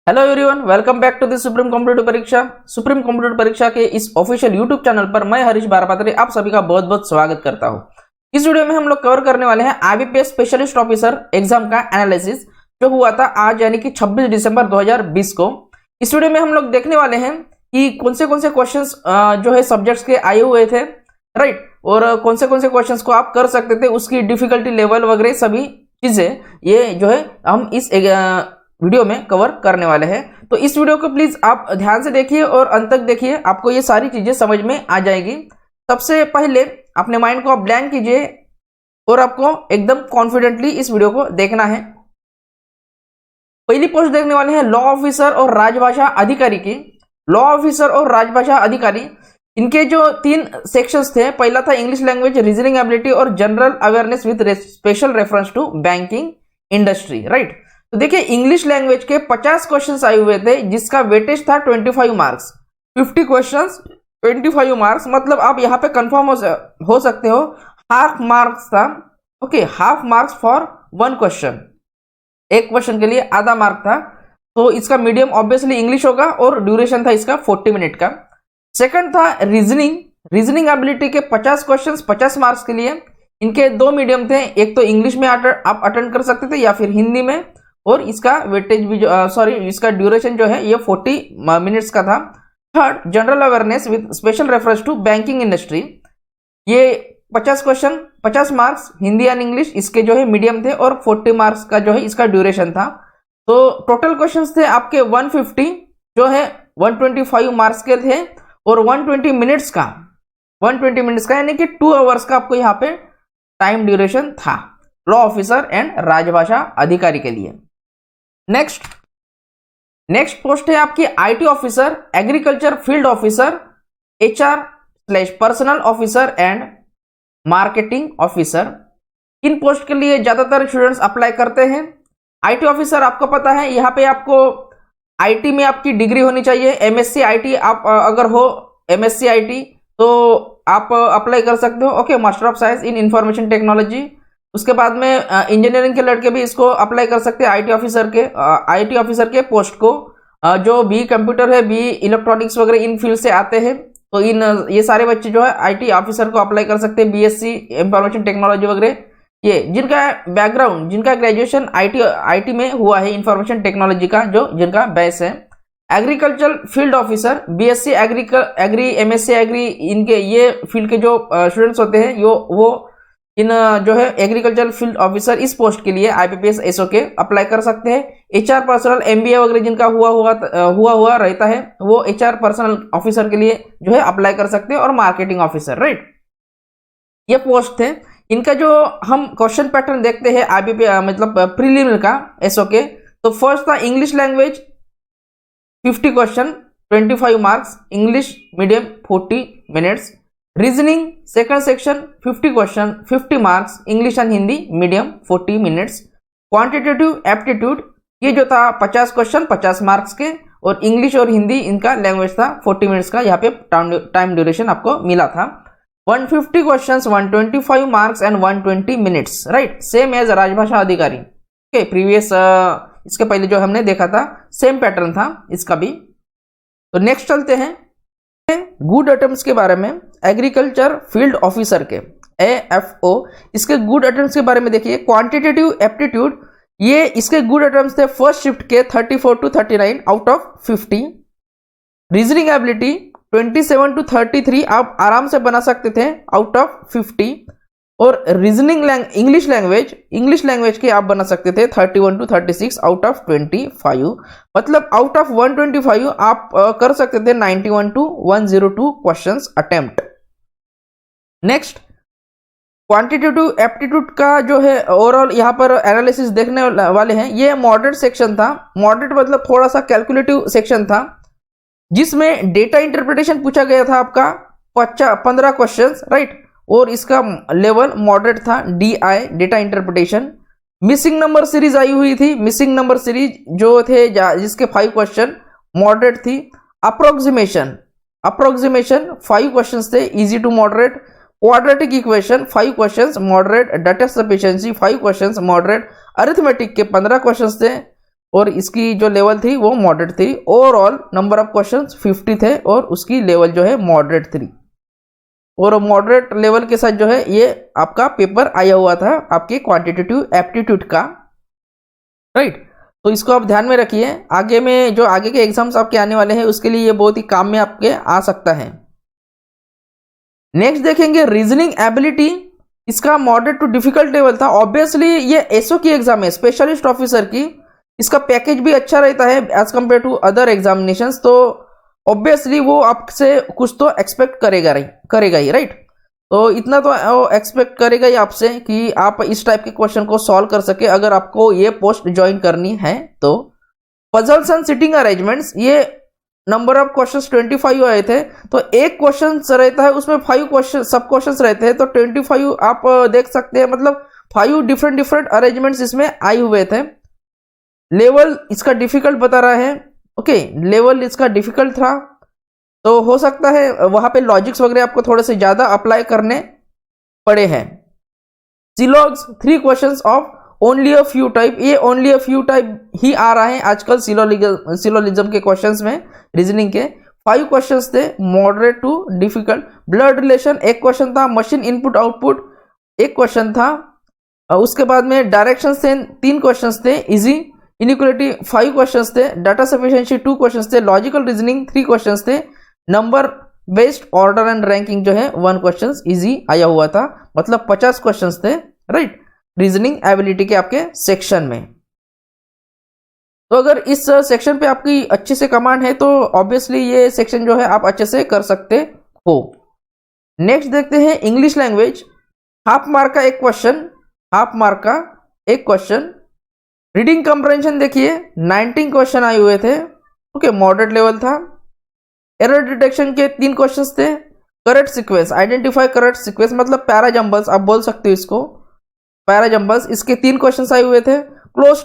Hello everyone, welcome back to the supreme competitive परीक्षा। Supreme competitive परीक्षा के इस ऑफिशियल यूट्यूब चैनल पर मैं हरीश बारापात्री आप सभी का बहुत बहुत स्वागत करता हूं। इस वीडियो में हम लोग कवर करने वाले हैं आईबीपीएस स्पेशलिस्ट ऑफिसर एग्जाम का एनालिसिस जो हुआ था आज यानी कि 26 दिसंबर 2020 को। इस वीडियो में हम लोग देखने वाले हैं कि कौन से क्वेश्चंस जो है सब्जेक्ट्स के आए हुए थे, राइट, और कौन से क्वेश्चंस को आप कर सकते थे, उसकी डिफिकल्टी लेवल वगैरह सभी चीजें ये जो है हम इस वीडियो में कवर करने वाले हैं। तो इस वीडियो को प्लीज आप ध्यान से देखिए और अंत तक देखिए, आपको ये सारी चीजें समझ में आ जाएगी। सबसे पहले अपने माइंड को आप ब्लैंक कीजिए और आपको एकदम कॉन्फिडेंटली इस वीडियो को देखना है। पहली पोस्ट देखने वाले हैं लॉ ऑफिसर और राजभाषा अधिकारी की। लॉ ऑफिसर और राजभाषा अधिकारी, इनके जो 3 सेक्शंस थे, पहला था इंग्लिश लैंग्वेज, रीजनिंग एबिलिटी और general awareness with special reference to banking industry, right. तो देखिए इंग्लिश लैंग्वेज के 50 क्वेश्चंस आए हुए थे जिसका वेटेज था 25 मार्क्स। 50 क्वेश्चंस 25 मार्क्स, मतलब आप यहाँ पे कंफर्म हो सकते हो हाफ मार्क्स था। Okay, half marks for 1 question, एक क्वेश्चन के लिए आधा मार्क था। तो इसका मीडियम ऑब्वियसली इंग्लिश होगा और ड्यूरेशन था इसका 40 मिनट का। सेकंड था रीजनिंग एबिलिटी के 50 क्वेश्चंस 50 मार्क्स के लिए। इनके 2 मीडियम थे, एक तो इंग्लिश में आप अटेंड कर सकते थे या फिर हिंदी में, और इसका वेटेज भी इसका ड्यूरेशन जो है ये 40 मिनट्स का था। Third, general awareness with special reference to banking industry, ये 50 question 50 marks Hindi and English, इसके जो है मीडियम थे और 40 मार्क्स का जो है इसका ड्यूरेशन था। तो टोटल क्वेश्चंस थे आपके 150 जो है 125 मार्क्स के थे और 120 मिनट्स का यानी कि 2 आवर्स का आपको यहाँ पे टाइम ड्यूरेशन था लॉ ऑफिसर एंड राजभाषा अधिकारी के लिए। नेक्स्ट पोस्ट है आपकी IT officer, agriculture field officer, HR personal officer and marketing officer. इन पोस्ट के लिए ज्यादातर स्टूडेंट्स अप्लाई करते हैं। आईटी ऑफिसर आपको पता है, यहाँ पे आपको आईटी में आपकी डिग्री होनी चाहिए। MSc IT आप अगर हो MSc IT तो आप अप्लाई कर सकते हो। Okay, master of science in information technology. उसके बाद में इंजीनियरिंग के लड़के भी इसको अप्लाई कर सकते हैं आईटी ऑफिसर के पोस्ट को, जो बी कंप्यूटर है, बी इलेक्ट्रॉनिक्स वगैरह इन फील्ड से आते हैं। तो ये सारे बच्चे जो है आईटी ऑफिसर को अप्लाई कर सकते हैं। BSc इंफॉर्मेशन टेक्नोलॉजी वगैरह, ये जिनका बैकग्राउंड, जिनका ग्रेजुएशन आईटी में हुआ है, इंफॉर्मेशन टेक्नोलॉजी का जो जिनका बेस है। Agriculture field officer, BSc agri MSc agri, इनके ये फील्ड के जो स्टूडेंट्स होते हैं वो इन जो है एग्रीकल्चर फील्ड ऑफिसर इस पोस्ट के लिए IBPS SO के अप्लाई कर सकते हैं। HR पर्सनल MBA वगैरह जिनका हुआ रहता है वो HR पर्सनल ऑफिसर के लिए जो है अप्लाई कर सकते हैं, और मार्केटिंग ऑफिसर, राइट, ये पोस्ट थे। इनका जो हम क्वेश्चन पैटर्न देखते हैं IBPS मतलब प्रीलिमिनरी का SO के, तो फर्स्ट था English language 50 question 25 marks, English medium 40 minutes. Reasoning second section 50 question 50 marks, English and Hindi medium 40 minutes. Quantitative aptitude, ये जो था 50 क्वेश्चन 50 मार्क्स के, और इंग्लिश और हिंदी इनका लैंग्वेज था 40 मिनट्स का, यहाँ पे टाइम ड्यूरेशन आपको मिला था। 150 questions 125 marks and 120 minutes, right, same as राजभाषा अधिकारी। ओके, प्रीवियस इसके पहले जो हमने देखा था सेम पैटर्न था इसका भी। तो नेक्स्ट चलते हैं गुड अटेम्प्ट्स के बारे में। एग्रीकल्चर फील्ड ऑफिसर के AFO, इसके गुड अटेम्प्ट्स के बारे में देखिए। क्वांटिटेटिव एप्टीट्यूड, ये इसके गुड अटेम्प्ट्स थे फर्स्ट शिफ्ट के 34 to 39 out of 50। Reasoning ability 27 to 33 आप आराम से बना सकते थे आउट ऑफ 50, और रीजनिंग इंग्लिश लैंग्वेज के आप बना सकते थे 31 to 36 आउट ऑफ 25, मतलब आउट ऑफ 125 आप कर सकते थे 91 to 102 questions attempt. Next, quantitative aptitude का जो है ओवरऑल यहाँ पर एनालिसिस देखने वाले हैं। ये मॉडरेट सेक्शन था। मॉडरेट मतलब थोड़ा सा कैलकुलेटिव सेक्शन था, जिसमें डेटा इंटरप्रिटेशन पूछा गया था आपका 15 क्वेश्चंस, राइट, और इसका लेवल मॉडरेट था, DI data interpretation. Missing number series आई हुई थी, मिसिंग नंबर सीरीज जो थे जिसके 5 क्वेश्चन मॉडरेट थी। अप्रोक्सीमेशन 5 क्वेश्चंस थे, easy to moderate. Quadratic equation 5 questions moderate. Data sufficiency 5 questions moderate. Arithmetic के 15 क्वेश्चंस थे, और इसकी जो लेवल थी वो मॉडरेट थी। ओवरऑल नंबर ऑफ क्वेश्चंस 50 थे और उसकी लेवल जो है मॉडरेट थी। और मॉडरेट लेवल के साथ जो है ये आपका पेपर आया हुआ था आपके क्वांटिटेटिव एप्टीट्यूड का, राइट। तो इसको आप ध्यान में रखिए, आगे में जो आगे के एग्जाम्स आपके आने वाले हैं उसके लिए ये बहुत ही काम में आपके आ सकता है। नेक्स्ट देखेंगे रीजनिंग एबिलिटी, इसका मॉडरेट टू डिफिकल्ट लेवल था। ऑब्वियसली ये एसओ की एग्जाम है, स्पेशलिस्ट ऑफिसर की, इसका पैकेज भी अच्छा रहता है as compare to other examinations, तो ऑब्वियसली वो आपसे कुछ तो एक्सपेक्ट करेगा ही, राइट। तो इतना तो एक्सपेक्ट करेगा ही आपसे कि आप इस टाइप के क्वेश्चन को सॉल्व कर सके अगर आपको ये पोस्ट ज्वाइन करनी है तो। पजल्स एंड सिटिंग अरेंजमेंट्स, ये नंबर ऑफ क्वेश्चंस 25 आए थे, तो एक क्वेश्चन रहता है उसमें 5 क्वेश्चन सब क्वेश्चंस रहते हैं, तो 25 आप देख सकते हैं, मतलब 5 डिफरेंट अरेंजमेंट्स इसमें आए हुए थे। लेवल इसका डिफिकल्ट बता रहा है, ओके, लेवल इसका डिफिकल्ट था, तो हो सकता है वहां पे लॉजिक्स वगैरह आपको थोड़े से ज्यादा अप्लाई करने पड़े हैं। सिलॉग्स 3 questions of only a few type, ये ओनली अ फ्यू टाइप ही आ रहा है आजकल सिलोलिज्म के क्वेश्चंस में, रीजनिंग के 5 क्वेश्चंस थे moderate to difficult. Blood relation 1 question था, मशीन इनपुट आउटपुट 1 क्वेश्चन था, उसके बाद में डायरेक्शन से 3 क्वेश्चंस थे, इजी इनइक्वालिटी 5 क्वेश्चंस थे, डाटा सफिशिएंसी 2 क्वेश्चंस थे, लॉजिकल रीजनिंग 3 क्वेश्चंस थे, number based order and ranking जो है 1 क्वेश्चंस इजी आया हुआ था, मतलब 50 क्वेश्चंस थे, राइट, रीजनिंग एबिलिटी के आपके सेक्शन में। तो अगर इस सेक्शन पे आपकी अच्छे से कमांड है तो ऑब्वियसली ये सेक्शन जो है आप अच्छे से कर सकते हो। नेक्स्ट देखते हैं इंग्लिश लैंग्वेज, हाफ मार्क का 1 क्वेश्चन, हाफ मार्क का 1 क्वेश्चन। रीडिंग कंप्रहेंशन देखिए 19 क्वेश्चन आए हुए थे, ओके, मॉडरेट लेवल था। एरर डिटेक्शन के 3 क्वेश्चंस थे। Correct sequence, identify correct sequence, मतलब पैरा जंबल्स आप बोल सकते हो इसको, पैरा जंबल्स, इसके 3 क्वेश्चंस आए हुए थे। क्लोज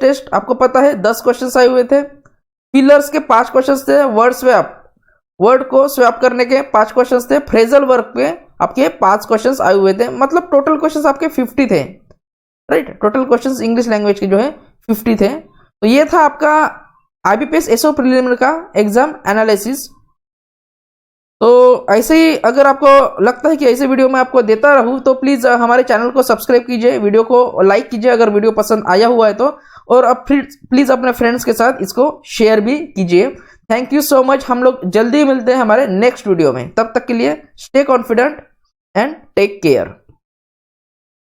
टेस्ट आपको पता है 10 क्वेश्चंस आए हुए थे। पिलर्स के 5 क्वेश्चंस थे। वर्ड स्वैप, वर्ड को स्वैप करने के 5 क्वेश्चंस थे। फ्रेजल वर्क पे आपके 5 क्वेश्चंस आए हुए थे, मतलब टोटल क्वेश्चंस आपके 50 थे, right. Total questions English language के जो है 50 थे। तो ये था आपका IBPS एसओ प्रीलिमिनरी का एग्जाम एनालिसिस। तो ऐसे ही अगर आपको लगता है कि ऐसे वीडियो मैं आपको देता रहूं तो प्लीज हमारे चैनल को सब्सक्राइब कीजिए, वीडियो को लाइक कीजिए अगर वीडियो पसंद आया हुआ है तो, और अब फिर प्लीज अपने फ्रेंड्स के साथ इसको शेयर भी कीजिए। थैंक यू सो मच, हम लोग जल्दी मिलते हैं हमारे नेक्स्ट वीडियो में, तब तक के लिए stay confident and take care.